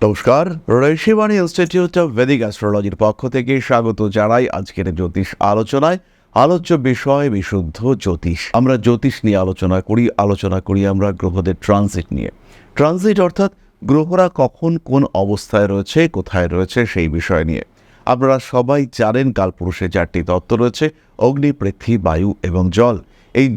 নমস্কার, Rishibani institute of Vedic অ্যাস্ট্রোলজির পক্ষ থেকে স্বাগত জানাই আজকের জ্যোতিষ আলোচনায়। আলোচ্য বিষয় বিশুদ্ধ জ্যোতিষ। আমরা জ্যোতিষ নিয়ে আলোচনা করি আমরা গ্রহদের ট্রানজিট নিয়ে। ট্রানজিট অর্থাৎ গ্রহরা কখন কোন অবস্থায় রয়েছে, কোথায় রয়েছে সেই বিষয় নিয়ে। আপনারা সবাই জানেন কালপুরুষে 4টি তত্ত্ব রয়েছে: অগ্নি, পৃথিবী, বায়ু এবং জল। এই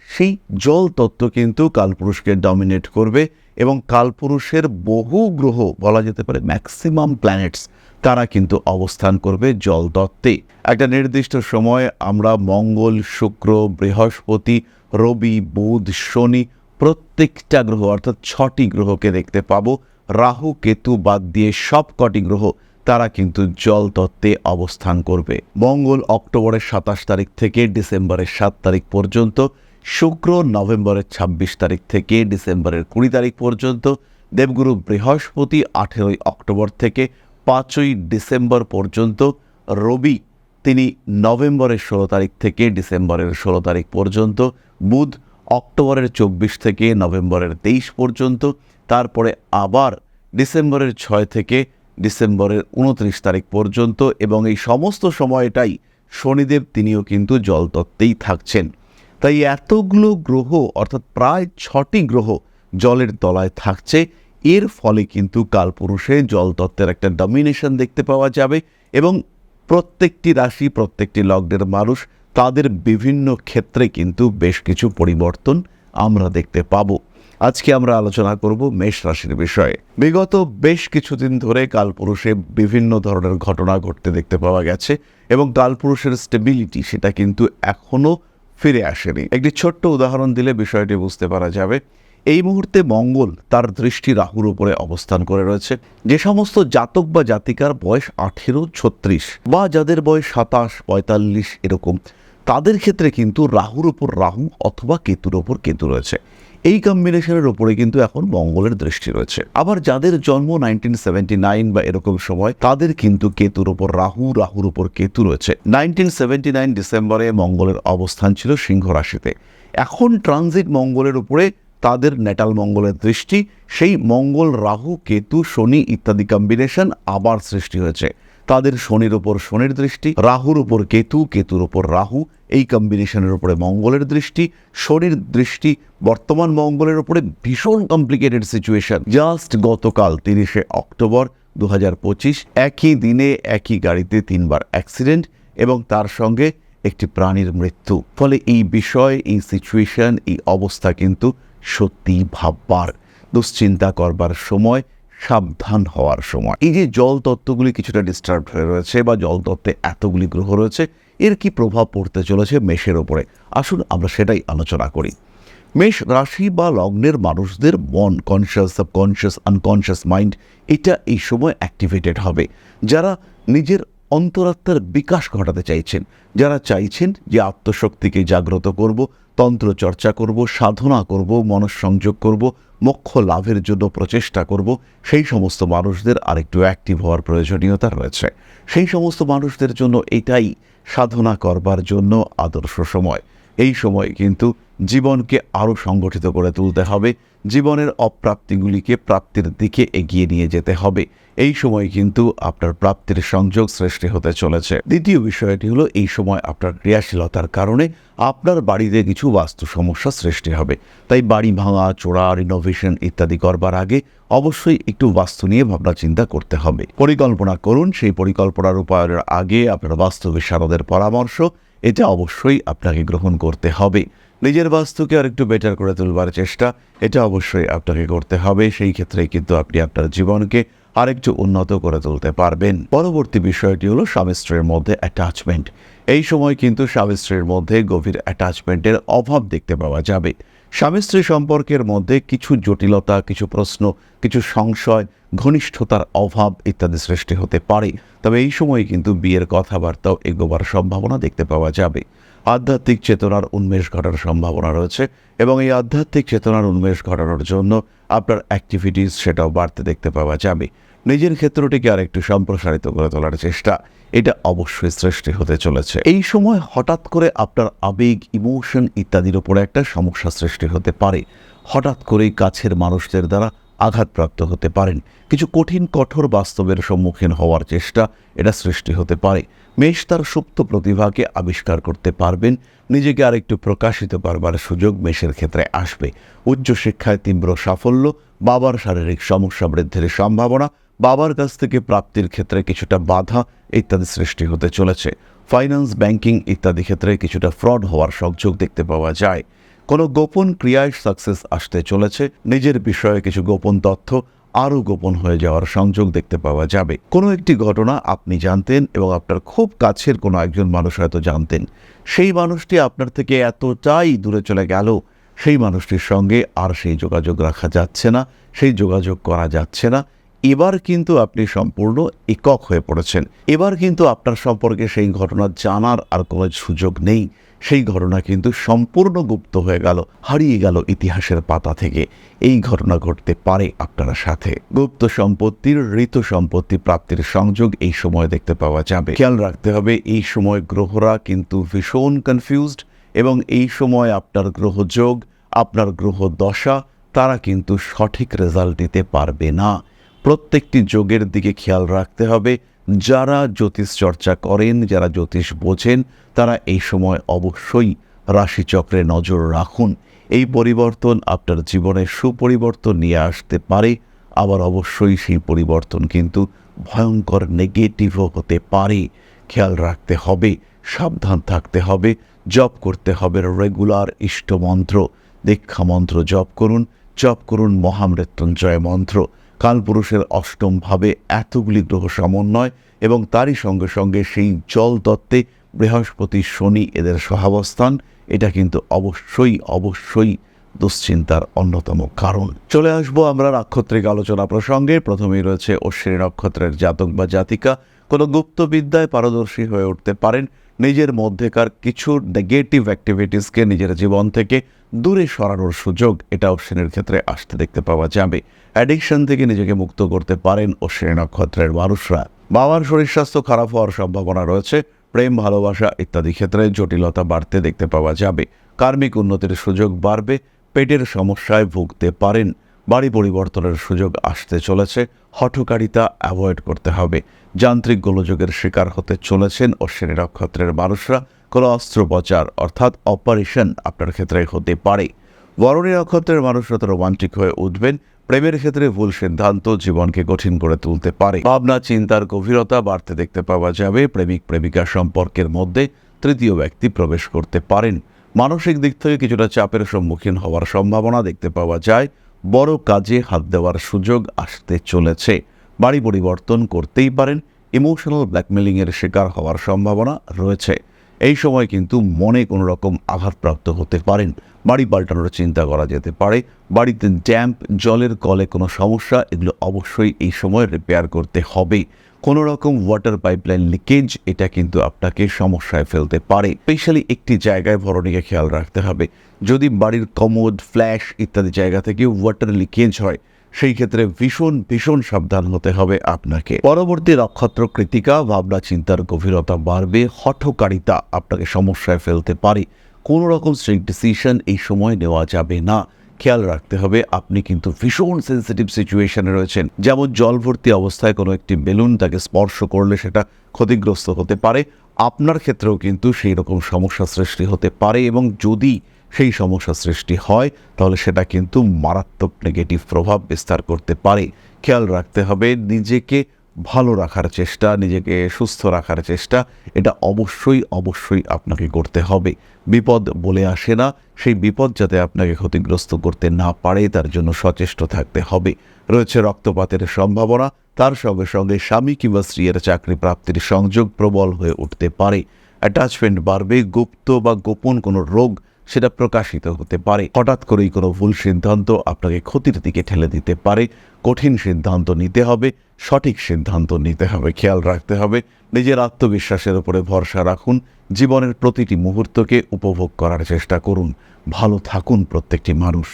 সেই জল তত্ত্ব কিন্তু কালপুরুষকে ডমিনেট করবে এবং কালপুরুষের বহু গ্রহ, বলা যেতে পারে ম্যাক্সিমাম প্ল্যানেটস, তারা কিন্তু অবস্থান করবে জল তত্ত্বে। একটা নির্দিষ্ট সময় আমরা মঙ্গল, শুক্র, বৃহস্পতি, রবি, বুধ, শনি প্রত্যেকটা গ্রহ অর্থাৎ 6টি গ্রহকে দেখতে পাবো। রাহু, কেতু বাদ দিয়ে সব কটি গ্রহ তারা কিন্তু জল তত্ত্বে অবস্থান করবে। মঙ্গল অক্টোবরের 27 তারিখ থেকে ডিসেম্বরের 7 তারিখ পর্যন্ত, শুক্র নভেম্বরের 26 তারিখ থেকে ডিসেম্বরের 20 তারিখ পর্যন্ত, দেবগুরু বৃহস্পতি 18 অক্টোবর থেকে 5 ডিসেম্বর পর্যন্ত, রবি তিনি নভেম্বরের 16 তারিখ থেকে ডিসেম্বরের 16 তারিখ পর্যন্ত, বুধ অক্টোবরের 24 থেকে নভেম্বরের 23 পর্যন্ত, তারপরে আবার ডিসেম্বরের 6 থেকে ডিসেম্বরের 29 তারিখ পর্যন্ত, এবং এই সমস্ত সময়টাই শনিদেব তিনিও কিন্তু জলতত্ত্বেই থাকছেন। তাই এতগুলো গ্রহ অর্থাৎ প্রায় 6টি গ্রহ জলের তলায় থাকছে। এর ফলে কিন্তু কালপুরুষে জলতত্ত্বের একটা ডমিনেশন দেখতে পাওয়া যাবে এবং প্রত্যেকটি রাশি, প্রত্যেকটি লগ্নের মানুষ তাদের বিভিন্ন ক্ষেত্রে কিন্তু বেশ কিছু পরিবর্তন আমরা দেখতে পাবো। আজকে আমরা আলোচনা করব মেষ রাশির বিষয়ে। বিগত বেশ কিছুদিন ধরে কালপুরুষে বিভিন্ন ধরনের ঘটনা ঘটতে দেখতে পাওয়া গেছে এবং কালপুরুষের স্টেবিলিটি সেটা কিন্তু এখনও ফিরে আসেনি। একটি ছোট্ট উদাহরণ দিলে বিষয়টি বুঝতে পারা যাবে। এই মুহূর্তে মঙ্গল তার দৃষ্টি রাহুর উপরে অবস্থান করে রয়েছে। যে সমস্ত জাতক বা জাতিকার বয়স 18, 36 বা যাদের বয়স 27, 45 এরকম, তাদের ক্ষেত্রে কিন্তু রাহুর উপর রাহু অথবা কেতুর ওপর কেতু রয়েছে। এই কম্বিনেশনের ওপরে কিন্তু এখন মঙ্গলের দৃষ্টি রয়েছে। আবার যাদের জন্ম 1979 বা এরকম সময়, তাদের কিন্তু কেতুর ওপর রাহু, রাহুর উপর কেতু রয়েছে। 1979 ডিসেম্বরে মঙ্গলের অবস্থান ছিল সিংহ রাশিতে। এখন ট্রানজিট মঙ্গলের উপরে তাদের ন্যাটাল মঙ্গলের দৃষ্টি, সেই মঙ্গল, রাহু, কেতু, শনি ইত্যাদি কম্বিনেশন আবার সৃষ্টি হয়েছে। তাদের শনির ওপর শনির দৃষ্টি, রাহুর উপর কেতু, কেতুর ওপর রাহু, এই কম্বিনেশনের উপরে মঙ্গলের দৃষ্টি, শনির দৃষ্টি বর্তমান মঙ্গলের উপরে। ভীষণ কমপ্লিকেটেড সিচুয়েশন। জাস্ট গতকাল 30 অক্টোবর 2025 একই দিনে একই গাড়িতে 3বার অ্যাক্সিডেন্ট এবং তার সঙ্গে একটি প্রাণীর মৃত্যু। ফলে এই বিষয়, এই সিচুয়েশন, এই অবস্থা কিন্তু সত্যি ভাববার, দুশ্চিন্তা করবার সময়, সাবধান হওয়ার সময়। এই যে জল তত্ত্বগুলি কিছুটা ডিস্টার্ব হয়ে রয়েছে বা জল তত্ত্বে এতগুলি গ্রহ রয়েছে, এর কি প্রভাব পড়তে চলেছে মেষের ওপরে, আসুন আমরা সেটাই আলোচনা করি। মেষ রাশি বা লগ্নের মানুষদের মন, কনসিয়াস, সাবকনসিয়াস, আনকনসিয়াস মাইন্ড, এটা এই সময় অ্যাক্টিভেটেড হবে। যারা নিজের অন্তরাত্মার বিকাশ ঘটাতে চাইছেন, যারা চাইছেন যে আত্মশক্তিকে জাগ্রত করব, তন্ত্র চর্চা করব, সাধনা করব, মনঃসংযোগ করব, মোক্ষ লাভের জন্য প্রচেষ্টা করব, সেই সমস্ত মানুষদের আরেকটু অ্যাক্টিভ হওয়ার প্রয়োজনীয়তা রয়েছে। সেই সমস্ত মানুষদের জন্য এটাই সাধনা করবার জন্য আদর্শ সময়। এই সময় কিন্তু জীবনকে আরও সংগঠিত করে তুলতে হবে, জীবনের অপ্রাপ্তিগুলিকে প্রাপ্তির দিকে এগিয়ে নিয়ে যেতে হবে। এই সময় কিন্তু আপনার প্রাপ্তির সংযোগ সৃষ্টি হতে চলেছে। দ্বিতীয় বিষয়টি হলো, এই সময় আপনার ক্রিয়াশীলতার কারণে আপনার বাড়িতে কিছু বাস্তু সমস্যা সৃষ্টি হবে। তাই বাড়ি ভাঙা, চোরা, রিনোভেশন ইত্যাদি করবার আগে অবশ্যই একটু বাস্তু নিয়ে ভাবনা চিন্তা করতে হবে। পরিকল্পনা করুন। সেই পরিকল্পনা রূপায়ণের আগে আপনার বাস্তু বিশারদের পরামর্শ এটা অবশ্যই আপনাকে গ্রহণ করতে হবে। নিজের বাস্তুকে আর একটু বেটার করে তুলবার চেষ্টা এটা অবশ্যই আপনাকে করতে হবে। সেই ক্ষেত্রে কিন্তু আপনি আপনার জীবনকে আরেকটু উন্নত করে তুলতে পারবেন। পরবর্তী বিষয়টি হলো স্বামী স্ত্রীর মধ্যে অ্যাটাচমেন্ট। এই সময় কিন্তু স্বামী স্ত্রীর মধ্যে গভীর অ্যাটাচমেন্টের অভাব দেখতে পাওয়া যাবে। স্বামী স্ত্রী সম্পর্কের মধ্যে কিছু জটিলতা, কিছু প্রশ্ন, কিছু সংশয়, ঘনিষ্ঠতার অভাব ইত্যাদি সৃষ্টি হতে পারে। তবে এই সময় কিন্তু বিয়ের কথাবার্তাও এগোবার সম্ভাবনা দেখতে পাওয়া যাবে। আধ্যাত্মিক চেতনার উন্মেষ ঘটার সম্ভাবনা রয়েছে এবং এই আধ্যাত্মিক চেতনার উন্মেষ ঘটানোর জন্য আপনার অ্যাক্টিভিটিস সেটাও বাড়তে দেখতে পাওয়া যাবে। নিজের ক্ষেত্রটিকে আর একটু সম্প্রসারিত করে তোলার চেষ্টা এটা অবশ্যই সৃষ্টি হতে চলেছে। এই সময় হঠাৎ করে আপনার আবেগ, ইমোশন ইত্যাদির উপরে একটা সমস্যা সৃষ্টি হতে পারে। হঠাৎ করেই কাছের মানুষদের দ্বারা আঘাতপ্রাপ্ত হতে পারেন। কিছু কঠোর বাস্তবের সম্মুখীন হওয়ার চেষ্টা এটা সৃষ্টি হতে পারে। মেষ তার সুপ্ত প্রতিভাকে আবিষ্কার করতে পারবেন, নিজেকে আরেকটু প্রকাশিত করবার সুযোগ মেষের ক্ষেত্রে আসবে। উচ্চশিক্ষায় তীব্র সাফল্য, বাবার শারীরিক সমস্যা বৃদ্ধির সম্ভাবনা, বাবার কাছ থেকে প্রাপ্তির ক্ষেত্রে কিছুটা বাধা ইত্যাদি সৃষ্টি হতে চলেছে। ফাইন্যান্স, ব্যাংকিং ইত্যাদি ক্ষেত্রে কিছুটা ফ্রড হওয়ার সংযোগ দেখতে পাওয়া যায়। কোনো গোপন ক্রিয়ায় সাকসেস আসতে চলেছে। নিজের বিষয়ে কিছু গোপন তথ্য আরও গোপন হয়ে যাওয়ার সংযোগ দেখতে পাওয়া যাবে। কোনো একটি ঘটনা আপনি জানতেন এবং আপনার খুব কাছের কোনো একজন মানুষ হয়তো জানতেন, সেই মানুষটি আপনার থেকে এতটাই দূরে চলে গেল, সেই মানুষটির সঙ্গে আর সেই যোগাযোগ রাখা যাচ্ছে না, সেই যোগাযোগ করা যাচ্ছে না। এবার কিন্তু আপনি সম্পূর্ণ একক হয়ে পড়েছেন। এবার কিন্তু আপনার সম্পর্কে সেই ঘটনা জানার আর কোনো সুযোগ নেই। সেই ঘটনা কিন্তু সম্পূর্ণ গুপ্ত হয়ে গেল, হারিয়ে গেল ইতিহাসের পাতা থেকে। এই ঘটনা ঘটতে পারে আপনার সাথে। গুপ্ত সম্পত্তির, ঋত সম্পত্তি প্রাপ্তির সংযোগ এই সময় দেখতে পাওয়া যাবে। খেয়াল রাখতে হবে, এই সময় গ্রহরা কিন্তু ভীষণ কনফিউজড, এবং এই সময় আপনার গ্রহযোগ, আপনার গ্রহ দশা, তারা কিন্তু সঠিক রেজাল্ট দিতে পারবে না। প্রত্যেকটি যোগের দিকে খেয়াল রাখতে হবে। যারা জ্যোতিষ চর্চা করেন, যারা জ্যোতিষ বোঝেন, তারা এই সময় অবশ্যই রাশিচক্রে নজর রাখুন। এই পরিবর্তন আপনার জীবনে সুপরিবর্তন নিয়ে আসতে পারে, আবার অবশ্যই সেই পরিবর্তন কিন্তু ভয়ঙ্কর নেগেটিভও হতে পারে। খেয়াল রাখতে হবে, সাবধান থাকতে হবে, জপ করতে হবে রেগুলার ইষ্টমন্ত্র, দীক্ষা মন্ত্র জপ করুন মহামৃত্যুঞ্জয় মন্ত্র। কালপুরুষের অষ্টম ভাবে এতগুলি গ্রহ সমন্বয়, এবং তারই সঙ্গে সঙ্গে সেই জল তত্ত্বে বৃহস্পতি, শনি এদের সহাবস্থান, এটা কিন্তু অবশ্যই দুশ্চিন্তার অন্যতম কারণ। চলে আসবো আমরা নাক্ষত্রিক আলোচনা প্রসঙ্গে। প্রথমেই রয়েছে অশ্বিনী নক্ষত্রের জাতক বা জাতিকা। কোনো গুপ্তবিদ্যায় পারদর্শী হয়ে উঠতে পারেন। নিজের মধ্যেকার কিছু নেগেটিভ অ্যাক্টিভিটিসকে নিজের জীবন থেকে দূরে সরানোর সুযোগ এটা অশ্বিনীর ক্ষেত্রে আসতে দেখতে পাওয়া যাবে। অ্যাডিকশন থেকে নিজেকে মুক্ত করতে পারেন অশ্বিনী নক্ষত্রের মানুষরা। বাবার শরীর স্বাস্থ্য খারাপ হওয়ার সম্ভাবনা রয়েছে। প্রেম, ভালোবাসা ইত্যাদি ক্ষেত্রে জটিলতা বাড়তে দেখতে পাওয়া যাবে। কার্মিক উন্নতির সুযোগ বাড়বে। পেটের সমস্যায় ভুগতে পারেন। বাড়ি পরিবর্তনের সুযোগ আসতে চলেছে। হঠকারিতা অ্যাভয়েড করতে হবে। যান্ত্রিক গোলযোগের শিকার হতে চলেছেন অশ্বিনী নক্ষত্রের মানুষরা। কোনো অস্ত্রোপচার অর্থাৎ অপারেশন আপনার ক্ষেত্রে হতে পারে। ভরণী নক্ষত্রের মানুষরা তো রোমান্টিক হয়ে উঠবেন। প্রেমের ক্ষেত্রে ভুল সিদ্ধান্ত জীবনকে কঠিন করে তুলতে পারে। ভাবনা চিন্তার গভীরতা বাড়তে দেখতে পাওয়া যাবে। প্রেমিক প্রেমিকা সম্পর্কের মধ্যে তৃতীয় ব্যক্তি প্রবেশ করতে পারেন। মানসিক দিক থেকে কিছুটা চাপের সম্মুখীন হওয়ার সম্ভাবনা দেখতে পাওয়া যায়। বড় কাজে হাত দেওয়ার সুযোগ আসতে চলেছে। বাড়ি পরিবর্তন করতেই পারেন। ইমোশনাল ব্ল্যাকমেলিংয়ের শিকার হওয়ার সম্ভাবনা রয়েছে। এই সময় কিন্তু মনে কোনো রকম আঘাতপ্রাপ্ত হতে পারেন। বাড়ি পাল্টানোর চিন্তা করা যেতে পারে। বাড়িতে ড্যাম্প, জলের কলে কোনো সমস্যা, এগুলো অবশ্যই এই সময় রিপেয়ার করতে হবে। কোনো রকম ওয়াটার পাইপলাইন লিকেজ, এটা কিন্তু আপনাকে সমস্যায় ফেলতে পারে। স্পেশালি একটি জায়গায় ভরণীকে খেয়াল রাখতে হবে। যদি বাড়ির কমোড, ফ্ল্যাশ ইত্যাদি জায়গা থেকে ওয়াটার লিকেজ হয়, সেই ক্ষেত্রে ভীষণ সাবধান হতে হবে আপনাকে। পরবর্তী নক্ষত্র কৃতিকা। ভাবনা চিন্তার গভীরতা বাড়বে। হঠকারিতা আপনাকে সমস্যায় ফেলতে পারে। কোনো রকম স্ট্রিক্ট ডিসিশন এই সময় নেওয়া যাবে না। খেয়াল রাখতে হবে, আপনি কিন্তু ভীষণ সেন্সিটিভ সিচুয়েশনে রয়েছেন। যেমন জল ভর্তি অবস্থায় কোনো একটি বেলুন তাকে স্পর্শ করলে সেটা ক্ষতিগ্রস্ত হতে পারে। আপনার ক্ষেত্রেও কিন্তু সেই রকম সমস্যা সৃষ্টি হতে পারে, এবং যদি সেই সমস্যা সৃষ্টি হয় তাহলে সেটা কিন্তু মারাত্মক নেগেটিভ প্রভাব বিস্তার করতে পারে। খেয়াল রাখতে হবে, নিজেকে ভালো রাখার চেষ্টা, নিজেকে সুস্থ রাখার চেষ্টা, এটা অবশ্যই আপনাকে করতে হবে। বিপদ বলে আসে না, সেই বিপদ যাতে আপনাকে ক্ষতিগ্রস্ত করতে না পারে তার জন্য সচেষ্ট থাকতে হবে। রয়েছে রক্তপাতের সম্ভাবনা। তার সঙ্গে সঙ্গে স্বামী কিংবা স্ত্রীর চাকরি প্রাপ্তির সংযোগ প্রবল হয়ে উঠতে পারে। অ্যাটাচমেন্ট বাড়বে। গুপ্ত বা গোপন কোনো রোগ সেটা প্রকাশিত হতে পারে। হঠাৎ করেই কোনো ভুল সিদ্ধান্ত আপনাকে ক্ষতির দিকে ঠেলে দিতে পারে। কঠিন সিদ্ধান্ত নিতে হবে, সঠিক সিদ্ধান্ত নিতে হবে। খেয়াল রাখতে হবে, নিজের আত্মবিশ্বাসের উপরে ভরসা রাখুন। জীবনের প্রতিটি মুহূর্তকে উপভোগ করার চেষ্টা করুন। ভালো থাকুন প্রত্যেকটি মানুষ।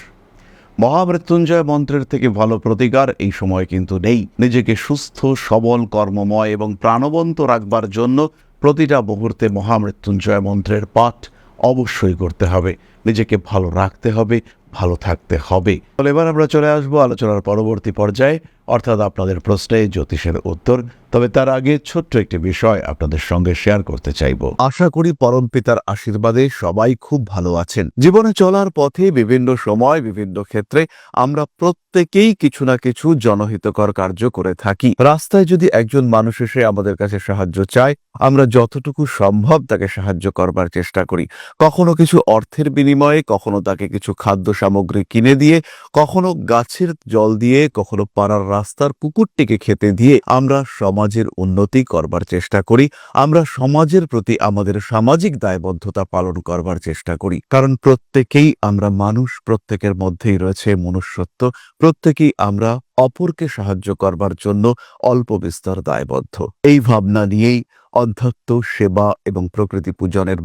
মহামৃত্যুঞ্জয় মন্ত্রের থেকে ভালো প্রতিকার এই সময় কিন্তু নেই। নিজেকে সুস্থ, সবল, কর্মময় এবং প্রাণবন্ত রাখবার জন্য প্রতিটা মুহূর্তে মহামৃত্যুঞ্জয় মন্ত্রের পাঠ অবশ্যই করতে হবে। নিজেকে ভালো রাখতে হবে, ভালো থাকতে হবে। তাহলে এবার আমরা চলে আসবো আলোচনার পরবর্তী পর্যায়ে, অর্থাৎ আপনাদের প্রশ্নে জ্যোতিষের উত্তর। তবে তার আগে ছোট্ট একটি বিষয় আপনাদের সঙ্গে শেয়ার করতে চাইব। আশা করি পরম পিতার আশীর্বাদে সবাই খুব ভালো আছেন। জীবনে চলার পথে বিভিন্ন সময় বিভিন্ন ক্ষেত্রে আমরা প্রত্যেকেই কিছু না কিছু জনহিতকর কার্য করে থাকি। রাস্তায় যদি একজন মানুষ এসে আমাদের কাছে সাহায্য চায়, আমরা যতটুকু সম্ভব তাকে সাহায্য করবার চেষ্টা করি। কখনো কিছু অর্থের বিনিময়ে, কখনো তাকে কিছু খাদ্য সামগ্রী কিনে দিয়ে, কখনো গাছের জল দিয়ে, কখনো পাড়ার রাস্তার কুকুরটিকে খেতে দিয়ে আমরা সমাজের উন্নতি করবার চেষ্টা করি। আমরা সমাজের প্রতি আমাদের সামাজিক দায়বদ্ধতা পালন করবার চেষ্টা করি, কারণ প্রত্যেকেই আমরা মানুষ, প্রত্যেকের মধ্যেই রয়েছে মনুষ্যত্ব, প্রত্যেকেই আমরা অপরকে সাহায্য করবার জন্য অল্প বিস্তর দায়বদ্ধ। এই ভাবনা নিয়েই অধ্যাত্ম, সেবা এবং প্রকৃতি পূজনের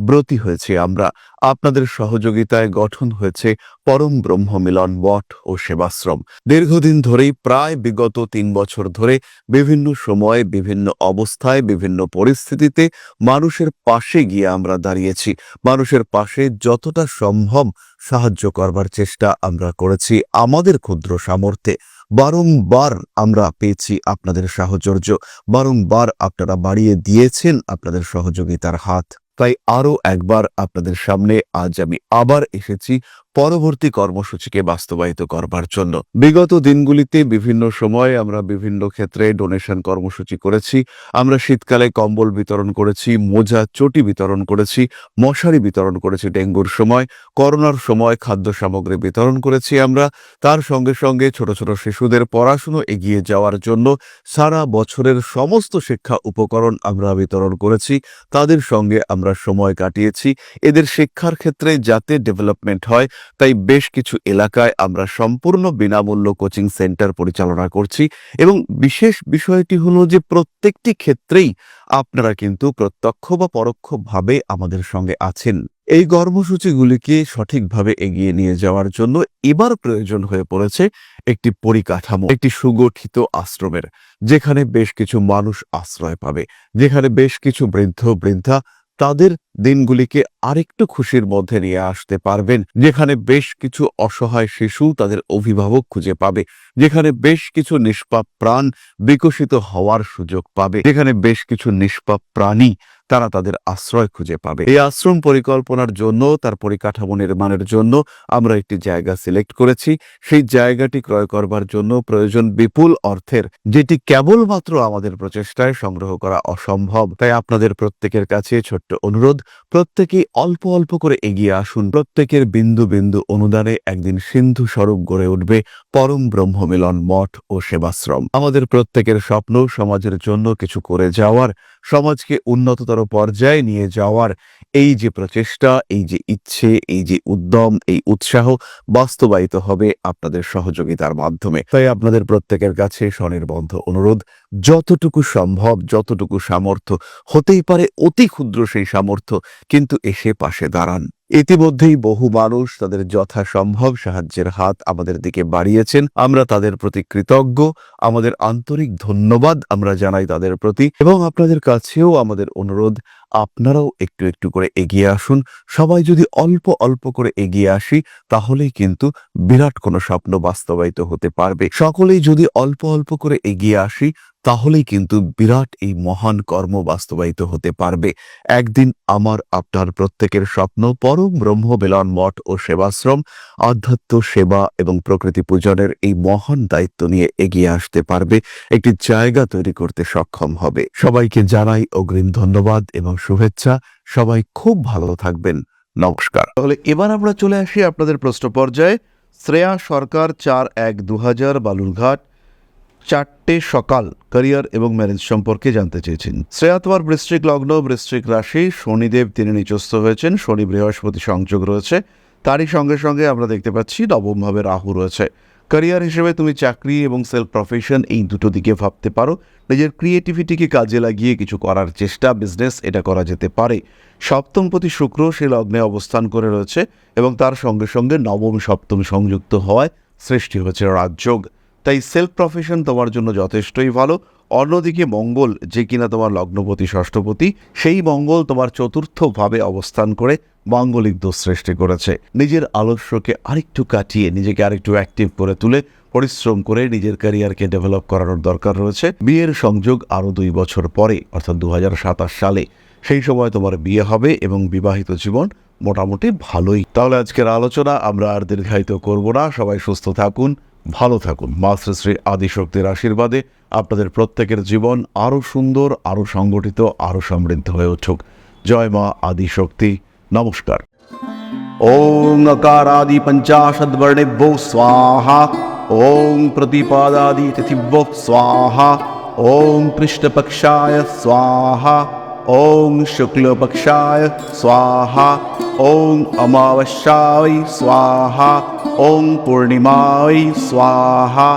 ব্রতী হয়েছে আমরা। আপনাদের সহযোগিতায় গঠন হয়েছে পরম ব্রহ্ম মিলন মঠ ও সেবাশ্রম। দীর্ঘদিন ধরেই, প্রায় বিগত 3 বছর ধরে বিভিন্ন সময়ে, বিভিন্ন অবস্থায়, বিভিন্ন পরিস্থিতিতে মানুষের পাশে গিয়ে আমরা দাঁড়িয়েছি। মানুষের পাশে যতটা সম্ভব সাহায্য করবার চেষ্টা আমরা করেছি আমাদের ক্ষুদ্র সামর্থ্যে। বারংবার আমরা পেয়েছি আপনাদের সাহচর্য, বারংবার আপনারা বাড়িয়ে দিয়েছেন আপনাদের সহযোগিতার হাত। তাই আরও একবার আপনাদের সামনে আজ আমি আবার এসেছি পরবর্তী কর্মসূচিকে বাস্তবায়িত করবার জন্য। বিগত দিনগুলিতে বিভিন্ন সময়ে আমরা বিভিন্ন ক্ষেত্রে ডোনেশন কর্মসূচি করেছি। আমরা শীতকালে কম্বল বিতরণ করেছি, মোজা চটি বিতরণ করেছি, মশারি বিতরণ করেছি ডেঙ্গুর সময়, করোনার সময় খাদ্য সামগ্রী বিতরণ করেছি আমরা। তার সঙ্গে সঙ্গে ছোট ছোট শিশুদের পড়াশুনো এগিয়ে যাওয়ার জন্য সারা বছরের সমস্ত শিক্ষা উপকরণ আমরা বিতরণ করেছি। তাদের সঙ্গে আমরা সময় কাটিয়েছি। এদের শিক্ষার ক্ষেত্রে যাতে ডেভেলপমেন্ট হয়, তাই বেশ কিছু এলাকায় আমরা সম্পূর্ণ বিনামূল্য কোচিং সেন্টার পরিচালনা করছি। এবং বিশেষ বিষয়টি হলো যে প্রত্যেকটি ক্ষেত্রেই আপনারা কিন্তু প্রত্যক্ষ বা পরোক্ষভাবে আমাদের সঙ্গে আছেন। এই কর্মসূচিগুলিকে সঠিকভাবে এগিয়ে নিয়ে যাওয়ার জন্য এবার প্রয়োজন হয়ে পড়েছে একটি পরিকাঠামো, একটি সুগঠিত আশ্রমের, যেখানে বেশ কিছু মানুষ আশ্রয় পাবে, যেখানে বেশ কিছু বৃদ্ধা তাদের দিনগুলিকে আরেকটু খুশির মধ্যে নিয়ে আসতে পারবেন, যেখানে বেশ কিছু অসহায় শিশু তাদের অভিভাবক খুঁজে পাবে, যেখানে বেশ কিছু নিষ্পাপ প্রাণ বিকশিত হওয়ার সুযোগ পাবে, যেখানে বেশ কিছু নিষ্পাপ প্রাণী তারা তাদের আশ্রয় খুঁজে পাবে। এই আশ্রম পরিকল্পনার জন্য, তার পরিকাঠামো নির্মাণের জন্য আমরা একটি জায়গা সিলেক্ট করেছি। সেই জায়গাটি ক্রয় করবার জন্য প্রয়োজন বিপুল অর্থের, যেটি কেবলমাত্র আমাদের প্রচেষ্টায় সংগ্রহ করা অসম্ভব। তাই আপনাদের প্রত্যেকের কাছে ছোট্ট অনুরোধ, প্রত্যেকেই অল্প অল্প করে এগিয়ে আসুন। প্রত্যেকের বিন্দু বিন্দু অনুদানে একদিন সিন্ধু স্বরূপ গড়ে উঠবে পরম ব্রহ্ম মিলন মঠ ও সেবাশ্রম। আমাদের প্রত্যেকের স্বপ্ন সমাজের জন্য কিছু করে যাওয়ার, সমাজকে উন্নততর পর্যায়ে নিয়ে যাওয়ার এই যে প্রচেষ্টা, এই যে ইচ্ছে, এই যে উদ্যম, এই উৎসাহ বাস্তবায়িত হবে আপনাদের সহযোগিতার মাধ্যমে। তাই আপনাদের প্রত্যেকের কাছে স্বনির্বন্ধ অনুরোধ, যতটুকু সম্ভব, যতটুকু সামর্থ্য, হতেই পারে অতি ক্ষুদ্র সেই সামর্থ্য, কিন্তু এসে পাশে দাঁড়ান। ইতিমধ্যেই বহু মানুষ তাদের যথাসম্ভব সাহায্যের হাত আমাদের দিকে বাড়িয়েছেন। আমরা তাদের প্রতি কৃতজ্ঞ, আমাদের আন্তরিক ধন্যবাদ আমরা জানাই তাদের প্রতি। এবং আপনাদের কাছেও আমাদের অনুরোধ, আপনারাও একটু একটু করে এগিয়ে আসুন। সবাই যদি অল্প অল্প করে এগিয়ে আসি, তাহলেই কিন্তু বিরাট কোনো স্বপ্ন বাস্তবায়িত হতে পারবে। সকলেই যদি অল্প অল্প করে এগিয়ে আসি, তাহলেই কিন্তু বিরাট এই মহান কর্ম বাস্তবায়িত হতে পারবে। একদিন আমার আপনার প্রত্যেকের স্বপ্ন পরম ব্রহ্ম মিলন মঠ ও সেবাশ্রম আধ্যাত্ম, সেবা এবং প্রকৃতি পূজনের এই মহান দায়িত্ব নিয়ে এগিয়ে আসতে পারবে, একটি জায়গা তৈরি করতে সক্ষম হবে। সবাইকে জানাই অগ্রিম ধন্যবাদ এবং শুভেচ্ছা। সবাই খুব ভালো থাকবেন। নমস্কার। তাহলে এবার আমরা চলে আসি আপনাদের প্রশ্ন পর্যায়ে। শ্রেয়া সরকার 4/1/2000 বালুরঘাট 4টে সকাল ক্যারিয়ার এবং ম্যারেজ সম্পর্কে জানতে চেয়েছেন। শ্রেয়া, তোমার বৃশ্চিক লগ্ন, বৃশ্চিক রাশি, শনিদেব তিনি নিচস্থ হয়েছেন, শনি বৃহস্পতি সংযোগ রয়েছে। তারই সঙ্গে সঙ্গে আমরা দেখতে পাচ্ছি নবমভাবে রাহু রয়েছে। ক্যারিয়ার হিসেবে তুমি চাকরি এবং সেলফ প্রফেশন এই দুটো দিকে ভাবতে পারো। নিজের ক্রিয়েটিভিটিকে কাজে লাগিয়ে কিছু করার চেষ্টা, বিজনেস এটা করা যেতে পারে। সপ্তমপতি শুক্র সে লগ্নে অবস্থান করে রয়েছে এবং তার সঙ্গে সঙ্গে নবম সপ্তম সংযুক্ত হওয়ায় সৃষ্টি হয়েছে রাজযোগ। তাই সেলফ প্রফেশন তোমার জন্য যথেষ্টই ভালো। অন্যদিকে মঙ্গল, যে কিনা তোমার লগ্নপতি ষষ্ঠপতি, সেই মঙ্গল তোমার চতুর্থভাবে অবস্থান করে মাঙ্গলিক দোষ সৃষ্টি করেছে। নিজের আলস্যকে আরেকটু কাটিয়ে নিজেকে আরেকটু অ্যাক্টিভ করে তুলে পরিশ্রম করে নিজের ক্যারিয়ারকে ডেভেলপ করানোর দরকার রয়েছে। বিয়ের সংযোগ আরও 2 বছর পরে অর্থাৎ 2027 সালে সেই সময় তোমার বিয়ে হবে এবং বিবাহিত জীবন মোটামুটি ভালোই। তাহলে আজকের আলোচনা আমরা আর দীর্ঘায়িত করব না। সবাই সুস্থ থাকুন, ভালো থাকুন। মা শ্রী শ্রী আদিশক্তির আশীর্বাদে আপনাদের প্রত্যেকের জীবন আরও সুন্দর, আরও সংগঠিত, আরও সমৃদ্ধ হয়ে উঠুক। জয় মা আদিশক্তি। নমস্কার। ওং अकारादि पंचाशद्वर्णेभ्यो स्वाहा। ओं प्रतिपादादि तिथिभ्यो स्वाहा। ओं कृष्णपक्षाय स्वाहा। ओं शुक्लपक्षाय स्वाहा। ओं अमावस्याय स्वाहा। ओं पूर्णिमाय स्वाहा।